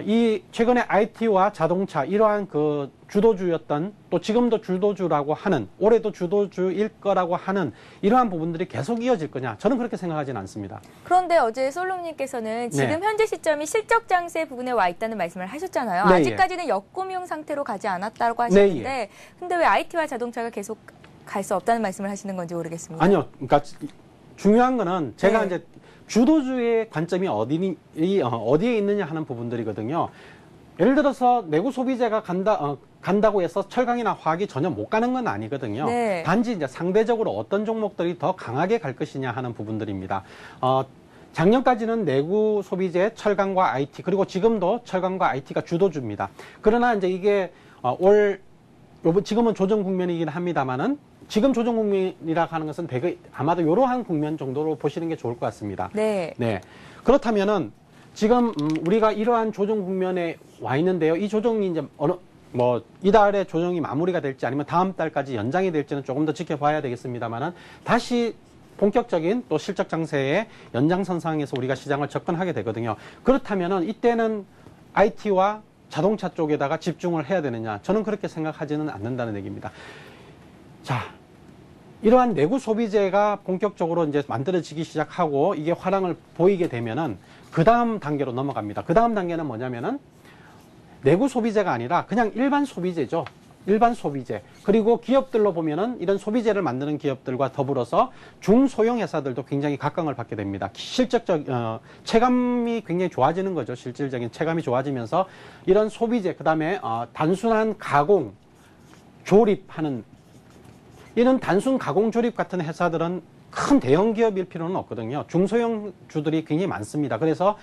이 최근에 IT와 자동차 이러한 그 주도주였던 또 지금도 주도주라고 하는 올해도 주도주일 거라고 하는 이러한 부분들이 계속 이어질 거냐? 저는 그렇게 생각하지는 않습니다. 그런데 어제 솔롬님께서는 지금 네. 현재 시점이 실적 장세 부분에 와 있다는 말씀을 하셨잖아요. 네, 아직까지는 역금융 상태로 가지 않았다고 하셨는데 네, 근데 왜 IT와 자동차가 계속 갈 수 없다는 말씀을 하시는 건지 모르겠습니다. 아니요. 그러니까 중요한 거는 제가 네. 이제 주도주의 관점이 어디에 있느냐 하는 부분들이거든요. 예를 들어서 내구 소비재가 간다고 해서 철강이나 화학이 전혀 못 가는 건 아니거든요. 네. 단지 이제 상대적으로 어떤 종목들이 더 강하게 갈 것이냐 하는 부분들입니다. 작년까지는 내구 소비재, 철강과 IT, 그리고 지금도 철강과 IT가 주도주입니다. 그러나 이제 이게 지금은 조정 국면이긴 합니다만은 지금 조정 국면이라고 하는 것은 대개 아마도 이러한 국면 정도로 보시는 게 좋을 것 같습니다. 네. 네. 그렇다면은 지금 우리가 이러한 조정 국면에 와 있는데요. 이 조정이 이제 이달에 조정이 마무리가 될지 아니면 다음 달까지 연장이 될지는 조금 더 지켜봐야 되겠습니다만은 다시 본격적인 또 실적 장세의 연장선상에서 우리가 시장을 접근하게 되거든요. 그렇다면은 이때는 IT와 자동차 쪽에다가 집중을 해야 되느냐? 저는 그렇게 생각하지는 않는다는 얘기입니다. 자, 이러한 내구 소비재가 본격적으로 이제 만들어지기 시작하고 이게 화랑을 보이게 되면은 그 다음 단계로 넘어갑니다. 그 다음 단계는 뭐냐면은 내구 소비재가 아니라 그냥 일반 소비재죠. 일반 소비재. 그리고 기업들로 보면은 이런 소비재를 만드는 기업들과 더불어서 중소형 회사들도 굉장히 각광을 받게 됩니다. 체감이 굉장히 좋아지는 거죠. 실질적인 체감이 좋아지면서 이런 소비재, 그 다음에 단순한 가공, 조립하는 이런 단순 가공 조립 같은 회사들은 큰 대형 기업일 필요는 없거든요. 중소형 주들이 굉장히 많습니다. 그래서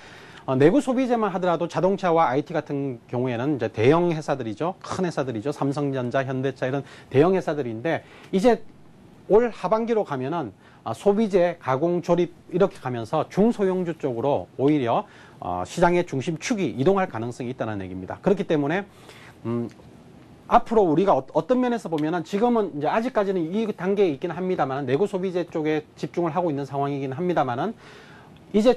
내구 소비재만 하더라도 자동차와 IT 같은 경우에는 이제 대형 회사들이죠. 큰 회사들이죠. 삼성전자, 현대차 이런 대형 회사들인데 이제 올 하반기로 가면은 소비재, 가공, 조립 이렇게 가면서 중소형주 쪽으로 오히려 시장의 중심축이 이동할 가능성이 있다는 얘기입니다. 그렇기 때문에 앞으로 우리가 어떤 면에서 보면은 지금은 이제 아직까지는 이 단계에 있긴 합니다만 내구 소비재 쪽에 집중을 하고 있는 상황이긴 합니다만은 이제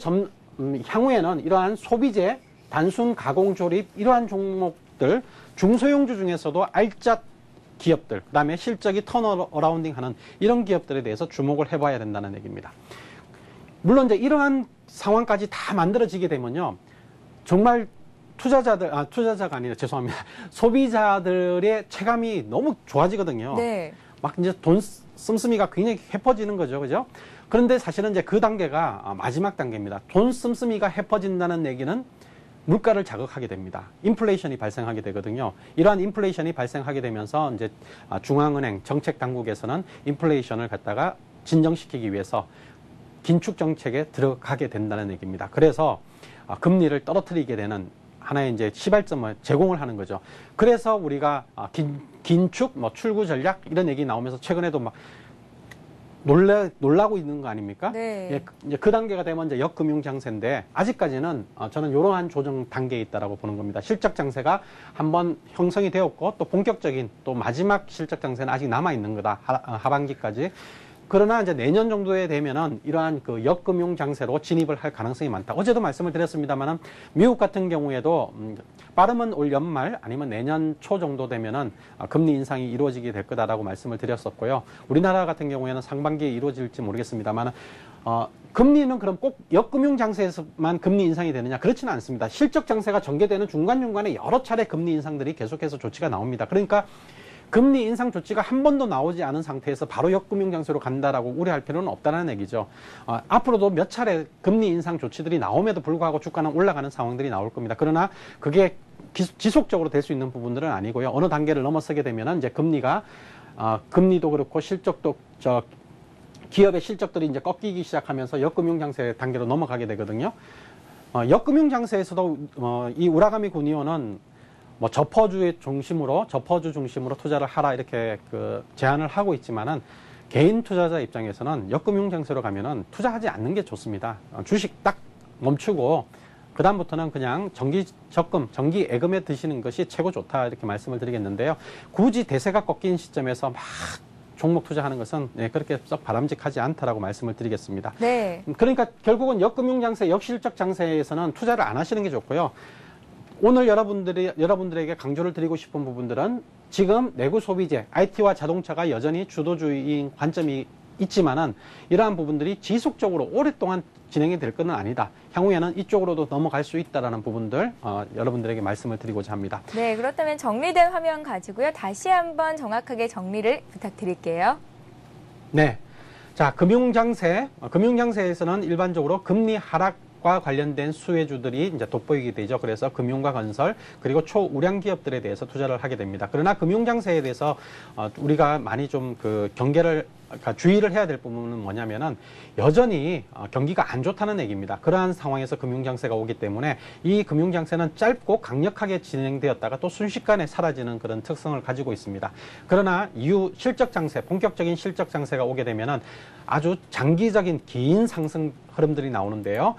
향후에는 이러한 소비재, 단순 가공 조립 이러한 종목들 중소형주 중에서도 알짜 기업들, 그다음에 실적이 턴어라운딩 하는 이런 기업들에 대해서 주목을 해봐야 된다는 얘기입니다. 물론 이제 이러한 상황까지 다 만들어지게 되면요. 정말 투자자가 아니라 죄송합니다. 소비자들의 체감이 너무 좋아지거든요. 네. 막 이제 돈 씀씀이가 굉장히 해퍼지는 거죠. 그죠? 그런데 사실은 이제 그 단계가 마지막 단계입니다. 돈 씀씀이가 해퍼진다는 얘기는 물가를 자극하게 됩니다. 인플레이션이 발생하게 되거든요. 이러한 인플레이션이 발생하게 되면서 이제 중앙은행 정책 당국에서는 인플레이션을 갖다가 진정시키기 위해서 긴축 정책에 들어가게 된다는 얘기입니다. 그래서 금리를 떨어뜨리게 되는 하나의 이제 시발점을 제공을 하는 거죠. 그래서 우리가 긴축, 출구 전략 이런 얘기 나오면서 최근에도 막 놀라고 있는 거 아닙니까? 네. 예, 이제 그 단계가 되면 이제 역금융 장세인데 아직까지는 저는 이러한 조정 단계에 있다라고 보는 겁니다. 실적 장세가 한번 형성이 되었고 또 본격적인 또 마지막 실적 장세는 아직 남아 있는 거다. 하반기까지. 그러나 이제 내년 정도에 되면은 이러한 그 역금융 장세로 진입을 할 가능성이 많다. 어제도 말씀을 드렸습니다만은 미국 같은 경우에도 빠르면 올 연말 아니면 내년 초 정도 되면은 금리 인상이 이루어지게 될 거다라고 말씀을 드렸었고요. 우리나라 같은 경우에는 상반기에 이루어질지 모르겠습니다만은 금리는 그럼 꼭 역금융 장세에서만 금리 인상이 되느냐? 그렇지는 않습니다. 실적 장세가 전개되는 중간중간에 여러 차례 금리 인상들이 계속해서 조치가 나옵니다. 그러니까 금리 인상 조치가 한 번도 나오지 않은 상태에서 바로 역금융장세로 간다라고 우려할 필요는 없다는 얘기죠. 앞으로도 몇 차례 금리 인상 조치들이 나옴에도 불구하고 주가는 올라가는 상황들이 나올 겁니다. 그러나 그게 지속적으로 될 수 있는 부분들은 아니고요. 어느 단계를 넘어서게 되면은 이제 금리도 그렇고 실적도 기업의 실적들이 이제 꺾이기 시작하면서 역금융장세 단계로 넘어가게 되거든요. 역금융장세에서도 이 우라가미 군의원은 뭐 저퍼주 중심으로 투자를 하라 이렇게 제안을 하고 있지만은 개인 투자자 입장에서는 역금융장세로 가면은 투자하지 않는 게 좋습니다. 주식 딱 멈추고 그다음부터는 그냥 정기 예금에 드시는 것이 최고 좋다 이렇게 말씀을 드리겠는데요. 굳이 대세가 꺾인 시점에서 막 종목 투자하는 것은 그렇게 썩 바람직하지 않다라고 말씀을 드리겠습니다. 네. 그러니까 결국은 역금융장세, 역실적 장세에서는 투자를 안 하시는 게 좋고요. 오늘 여러분들에게 강조를 드리고 싶은 부분들은 지금 내구 소비재, IT와 자동차가 여전히 주도주의인 관점이 있지만은 이러한 부분들이 지속적으로 오랫동안 진행이 될 것은 아니다. 향후에는 이쪽으로도 넘어갈 수 있다라는 부분들 여러분들에게 말씀을 드리고자 합니다. 네, 그렇다면 정리된 화면 가지고요. 다시 한번 정확하게 정리를 부탁드릴게요. 네. 자, 금융장세에서는 일반적으로 금리 하락과 관련된 수혜주들이 이제 돋보이게 되죠. 그래서 금융과 건설 그리고 초우량 기업들에 대해서 투자를 하게 됩니다. 그러나 금융장세에 대해서 우리가 많이 좀 그러니까 주의를 해야 될 부분은 뭐냐면은 여전히 경기가 안 좋다는 얘기입니다. 그러한 상황에서 금융장세가 오기 때문에 이 금융장세는 짧고 강력하게 진행되었다가 또 순식간에 사라지는 그런 특성을 가지고 있습니다. 그러나 이후 본격적인 실적장세가 오게 되면은 아주 장기적인 긴 상승 흐름들이 나오는데요.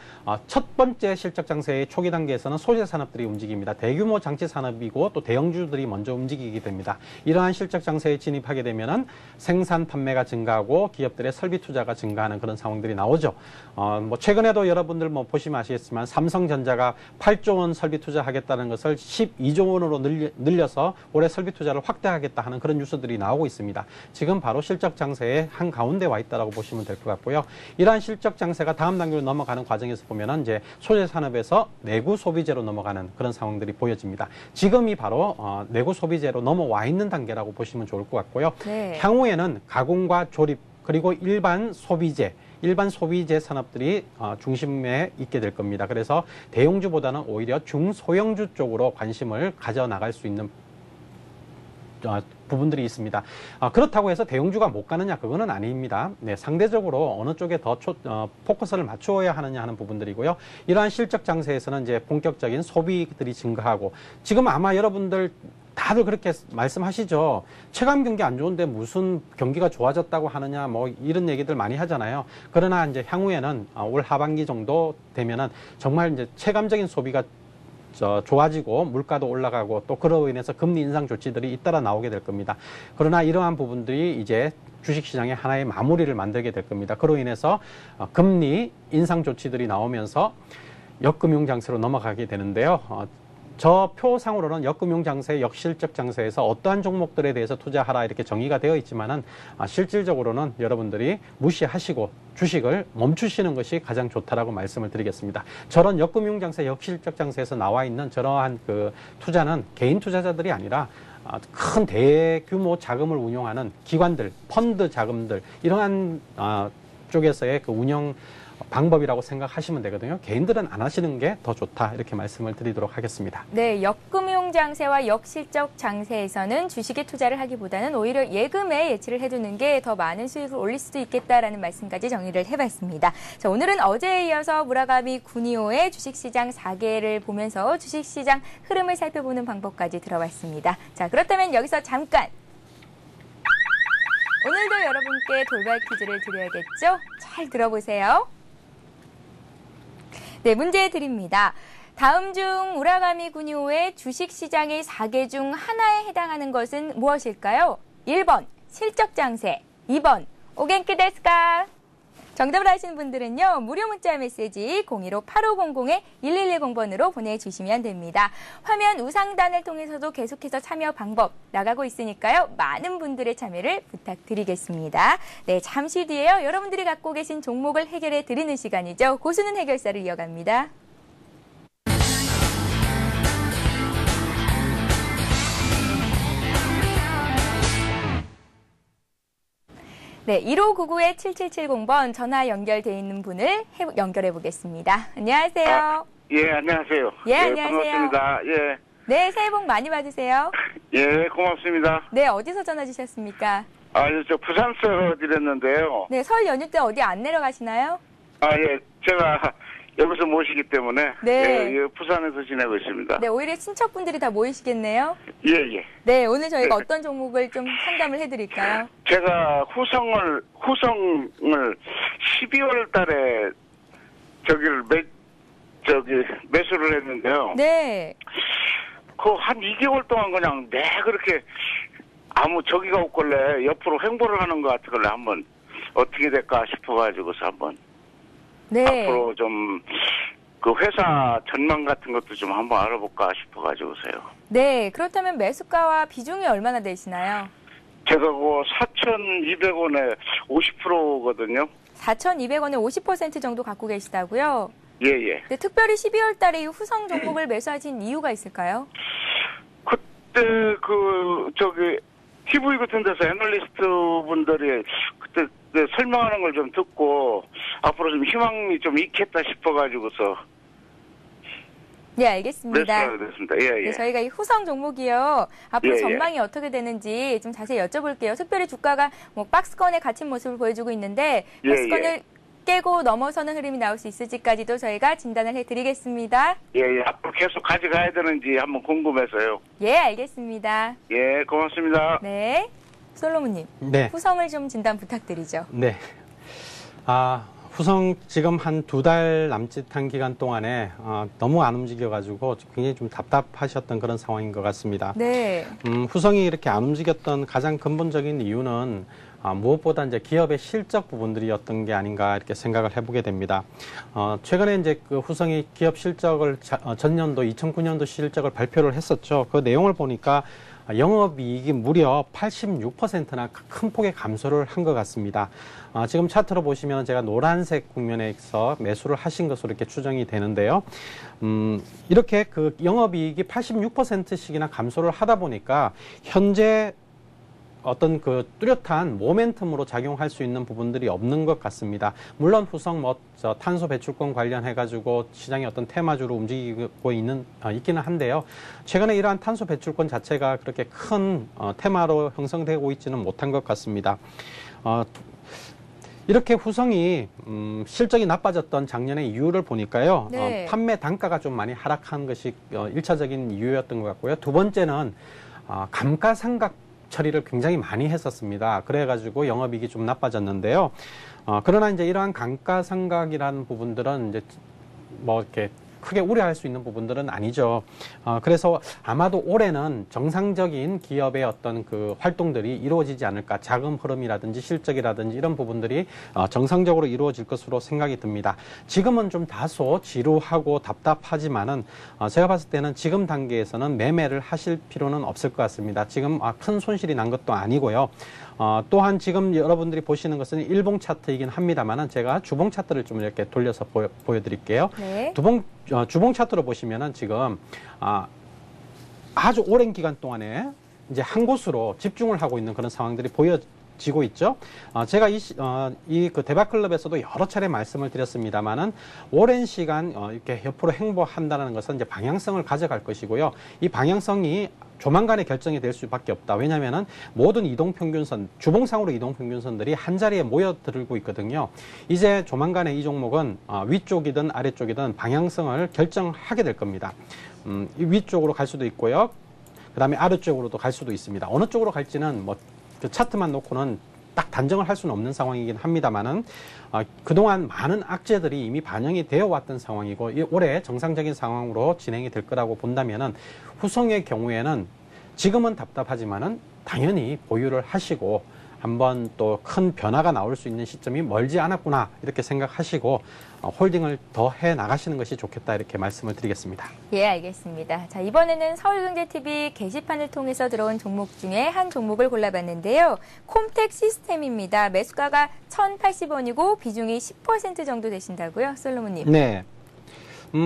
첫 번째 실적장세의 초기 단계에서는 소재 산업들이 움직입니다. 대규모 장치 산업이고 또 대형주들이 먼저 움직이게 됩니다. 이러한 실적장세에 진입하게 되면은 생산 판매가 증가하고 기업들의 설비 투자가 증가하는 그런 상황들이 나오죠. 뭐 최근에도 여러분들 뭐 보시면 아시겠지만 삼성전자가 8조 원 설비 투자하겠다는 것을 12조 원으로 늘려서 올해 설비 투자를 확대하겠다 하는 그런 뉴스들이 나오고 있습니다. 지금 바로 실적장세의 한 가운데 와 있다라고 보시면 될 것 같고요. 이러한 실적장세가 다음 단계로 넘어가는 과정에서 보면은 이제 소재 산업에서 내구 소비재로 넘어가는 그런 상황들이 보여집니다. 지금이 바로 내구 소비재로 넘어와 있는 단계라고 보시면 좋을 것 같고요. 네. 향후에는 가공과 조립 그리고 일반 소비재 산업들이 중심에 있게 될 겁니다. 그래서 대형주보다는 오히려 중소형주 쪽으로 관심을 가져나갈 수 있는 부분들이 있습니다. 그렇다고 해서 대형주가 못 가느냐 그거는 아닙니다. 네, 상대적으로 어느 쪽에 더 포커스를 맞추어야 하느냐 하는 부분들이고요. 이러한 실적 장세에서는 이제 본격적인 소비들이 증가하고 지금 아마 여러분들 다들 그렇게 말씀하시죠. 체감 경기 안 좋은데 무슨 경기가 좋아졌다고 하느냐 뭐 이런 얘기들 많이 하잖아요. 그러나 이제 향후에는 올 하반기 정도 되면은 정말 이제 체감적인 소비가 좋아지고 물가도 올라가고 또 그로 인해서 금리 인상 조치들이 잇따라 나오게 될 겁니다. 그러나 이러한 부분들이 이제 주식시장의 하나의 마무리를 만들게 될 겁니다. 그로 인해서 금리 인상 조치들이 나오면서 역금융장세로 넘어가게 되는데요. 저 표상으로는 역금융장세, 역실적장세에서 어떠한 종목들에 대해서 투자하라 이렇게 정의가 되어 있지만은 실질적으로는 여러분들이 무시하시고 주식을 멈추시는 것이 가장 좋다라고 말씀을 드리겠습니다. 저런 역금융장세, 역실적장세에서 나와 있는 저러한 그 투자는 개인 투자자들이 아니라 큰 대규모 자금을 운용하는 기관들, 펀드 자금들 이러한 쪽에서의 그 운영 방법이라고 생각하시면 되거든요. 개인들은 안 하시는 게 더 좋다 이렇게 말씀을 드리도록 하겠습니다. 네, 역금융 장세와 역실적 장세에서는 주식에 투자를 하기보다는 오히려 예금에 예치를 해두는 게 더 많은 수익을 올릴 수도 있겠다라는 말씀까지 정리를 해봤습니다. 자, 오늘은 어제에 이어서 무라가미 구니오의 주식시장 4개를 보면서 주식시장 흐름을 살펴보는 방법까지 들어봤습니다. 자, 그렇다면 여기서 잠깐 오늘도 여러분께 돌발 퀴즈를 드려야겠죠? 잘 들어보세요. 네, 문제 드립니다. 다음 중 우라가미 구니오의 주식시장의 4개 중 하나에 해당하는 것은 무엇일까요? 1번 실적장세, 2번 오겐키 데스까? 정답을 아시는 분들은요. 무료 문자 메시지 015-8500-1110번으로 보내주시면 됩니다. 화면 우상단을 통해서도 계속해서 참여 방법 나가고 있으니까요. 많은 분들의 참여를 부탁드리겠습니다. 네, 잠시 뒤에요. 여러분들이 갖고 계신 종목을 해결해 드리는 시간이죠. 고수는 해결사를 이어갑니다. 네, 1599-7770번 전화 연결돼 있는 분을 연결해 보겠습니다. 안녕하세요. 예, 안녕하세요. 예, 안녕하세요. 반갑습니다. 예. 네, 새해 복 많이 받으세요. 예, 고맙습니다. 네, 어디서 전화 주셨습니까? 저 부산서 드렸는데요. 네, 설 연휴 때 어디 안 내려가시나요? 예, 제가 여기서 모시기 때문에 네. 예, 부산에서 지내고 있습니다. 네, 오히려 친척분들이 다 모이시겠네요. 예, 예. 네, 오늘 저희가 어떤 종목을 좀 상담을 해드릴까요? 제가 후성을 12월 달에 매수를 했는데요. 네. 그 한 2개월 동안 그냥 그렇게 아무 저기가 없길래 옆으로 횡보를 하는 것 같길래 한번 어떻게 될까 싶어가지고서 한번 네. 앞으로 좀 그 회사 전망 같은 것도 좀 한번 알아볼까 싶어가지고서요. 네, 그렇다면 매수가와 비중이 얼마나 되시나요? 제가 그 4,200원에 50%거든요. 4,200원에 50% 정도 갖고 계시다고요? 예, 예. 네, 특별히 12월 달에 이 후성 종목을 매수하신 이유가 있을까요? 그때 TV 같은 데서 애널리스트 분들이 그때 설명하는 걸 좀 듣고 앞으로 좀 희망이 좀 있겠다 싶어가지고서 네, 알겠습니다. 매수하게 됐습니다. 예, 예. 네, 저희가 이 후성 종목이요. 앞으로 예, 전망이 어떻게 되는지 좀 자세히 여쭤볼게요. 특별히 주가가 뭐 박스권에 갇힌 모습을 보여주고 있는데 예, 박스권을 깨고 넘어서는 흐름이 나올 수 있을지까지도 저희가 진단을 해드리겠습니다. 예, 예. 앞으로 계속 가져가야 되는지 한번 궁금해서요. 예, 알겠습니다. 예, 고맙습니다. 네, 솔로몬님. 네. 후성을 좀 진단 부탁드리죠. 네. 후성 지금 한 2달 남짓한 기간 동안에 너무 안 움직여가지고 굉장히 좀 답답하셨던 그런 상황인 것 같습니다. 네. 후성이 이렇게 안 움직였던 가장 근본적인 이유는 무엇보다 이제 기업의 실적 부분들이었던 게 아닌가 이렇게 생각을 해보게 됩니다. 최근에 이제 그 후성이 기업 실적을 전년도 2009년도 실적을 발표를 했었죠. 그 내용을 보니까 영업이익이 무려 86%나 큰 폭의 감소를 한 것 같습니다. 지금 차트로 보시면 제가 노란색 국면에서 매수를 하신 것으로 이렇게 추정이 되는데요. 이렇게 그 영업이익이 86%씩이나 감소를 하다 보니까 현재 어떤 그 뚜렷한 모멘텀으로 작용할 수 있는 부분들이 없는 것 같습니다. 물론 후성 탄소 배출권 관련해가지고 시장이 어떤 테마주로 움직이고 있기는 한데요. 최근에 이러한 탄소 배출권 자체가 그렇게 큰 테마로 형성되고 있지는 못한 것 같습니다. 이렇게 후성이 실적이 나빠졌던 작년의 이유를 보니까요. 네. 판매 단가가 좀 많이 하락한 것이 1차적인 이유였던 것 같고요. 두 번째는 감가상각 처리를 굉장히 많이 했었습니다. 그래가지고 영업이익이 좀 나빠졌는데요. 그러나 이제 이러한 감가상각이라는 부분들은 이제 뭐 이렇게 크게 우려할 수 있는 부분들은 아니죠. 그래서 아마도 올해는 정상적인 기업의 어떤 그 활동들이 이루어지지 않을까. 자금 흐름이라든지 실적이라든지 이런 부분들이 정상적으로 이루어질 것으로 생각이 듭니다. 지금은 좀 다소 지루하고 답답하지만은 제가 봤을 때는 지금 단계에서는 매매를 하실 필요는 없을 것 같습니다. 지금 큰 손실이 난 것도 아니고요. 또한 지금 여러분들이 보시는 것은 일봉 차트이긴 합니다만은 제가 주봉 차트를 좀 이렇게 돌려서 보여드릴게요. 네. 주봉 차트로 보시면은 지금 아주 오랜 기간 동안에 이제 한 곳으로 집중을 하고 있는 그런 상황들이 보여지고 있죠. 제가 그 대박클럽에서도 여러 차례 말씀을 드렸습니다만은 오랜 시간 이렇게 옆으로 행보한다는 것은 이제 방향성을 가져갈 것이고요. 이 방향성이 조만간에 결정이 될 수밖에 없다. 왜냐하면은 모든 이동평균선, 주봉상으로 이동평균선들이 한 자리에 모여들고 있거든요. 이제 조만간에 이 종목은 위쪽이든 아래쪽이든 방향성을 결정하게 될 겁니다. 이 위쪽으로 갈 수도 있고요. 그 다음에 아래쪽으로도 갈 수도 있습니다. 어느 쪽으로 갈지는 뭐 그 차트만 놓고는 딱 단정을 할 수는 없는 상황이긴 합니다만은 그동안 많은 악재들이 이미 반영이 되어 왔던 상황이고 올해 정상적인 상황으로 진행이 될 거라고 본다면은 후성의 경우에는 지금은 답답하지만은 당연히 보유를 하시고 한번 또 큰 변화가 나올 수 있는 시점이 멀지 않았구나 이렇게 생각하시고 홀딩을 더 해 나가시는 것이 좋겠다 이렇게 말씀을 드리겠습니다. 예, 알겠습니다. 자, 이번에는 서울경제TV 게시판을 통해서 들어온 종목 중에 한 종목을 골라봤는데요. 콤텍 시스템입니다. 매수가가 1,080원이고 비중이 10% 정도 되신다고요, 솔로몬님? 네.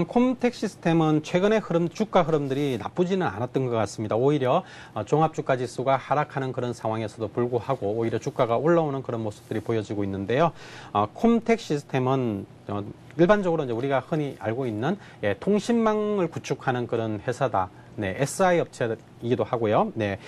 콤텍 시스템은 최근의 주가 흐름들이 나쁘지는 않았던 것 같습니다. 오히려 종합주가 지수가 하락하는 그런 상황에서도 불구하고 오히려 주가가 올라오는 그런 모습들이 보여지고 있는데요. 콤텍 시스템은 일반적으로 이제 우리가 흔히 알고 있는 통신망을 구축하는 그런 회사다. 네, SI 업체이기도 하고요. 네.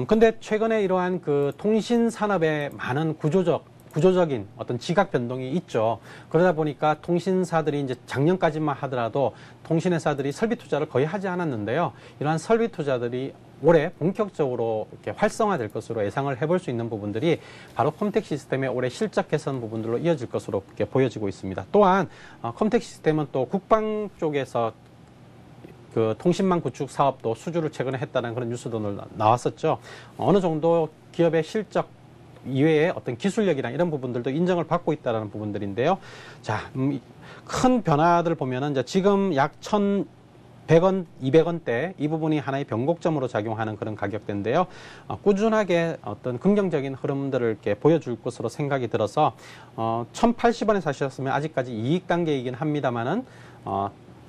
근데 최근에 이러한 그 통신 산업에 많은 구조적인 어떤 지각 변동이 있죠. 그러다 보니까 통신사들이 이제 작년까지만 하더라도 통신회사들이 설비 투자를 거의 하지 않았는데요. 이러한 설비 투자들이 올해 본격적으로 이렇게 활성화될 것으로 예상을 해볼 수 있는 부분들이 바로 컴텍 시스템의 올해 실적 개선 부분들로 이어질 것으로 이렇게 보여지고 있습니다. 또한 컴텍 시스템은 또 국방 쪽에서 그 통신망 구축 사업도 수주를 최근에 했다는 그런 뉴스도 나왔었죠. 어느 정도 기업의 실적 이외에 어떤 기술력이나 이런 부분들도 인정을 받고 있다는 부분들인데요. 자, 큰 변화들을 보면은 이제 지금 약 1,100원, 200원대 이 부분이 하나의 변곡점으로 작용하는 그런 가격대인데요. 꾸준하게 어떤 긍정적인 흐름들을 이렇게 보여줄 것으로 생각이 들어서 1,080원에 사셨으면 아직까지 이익 단계이긴 합니다만은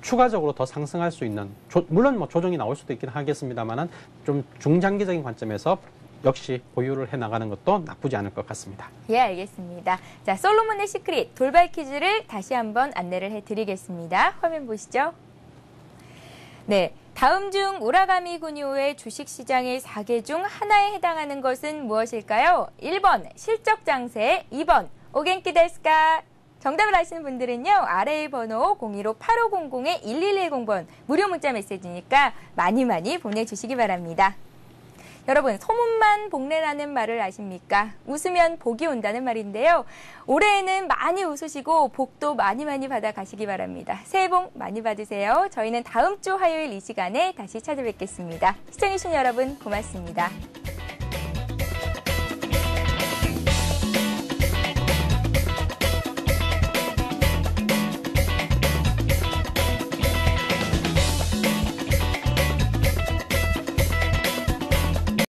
추가적으로 더 상승할 수 있는 물론 뭐 조정이 나올 수도 있긴 하겠습니다만은 좀 중장기적인 관점에서 역시 보유를 해나가는 것도 나쁘지 않을 것 같습니다. 예, 알겠습니다. 자, 솔로몬의 시크릿 돌발 퀴즈를 다시 한번 안내를 해드리겠습니다. 화면 보시죠. 네, 다음 중 우라가미 군요의 주식시장의 4개 중 하나에 해당하는 것은 무엇일까요? 1번 실적 장세, 2번 오겐키 데스까? 정답을 아시는 분들은요, 아래의 번호 015-8500-1110번 무료 문자 메시지니까 많이 보내주시기 바랍니다. 여러분, 소문만 복내라는 말을 아십니까? 웃으면 복이 온다는 말인데요. 올해에는 많이 웃으시고 복도 많이 받아 가시기 바랍니다. 새해 복 많이 받으세요. 저희는 다음 주 화요일 이 시간에 다시 찾아뵙겠습니다. 시청해주신 여러분 고맙습니다.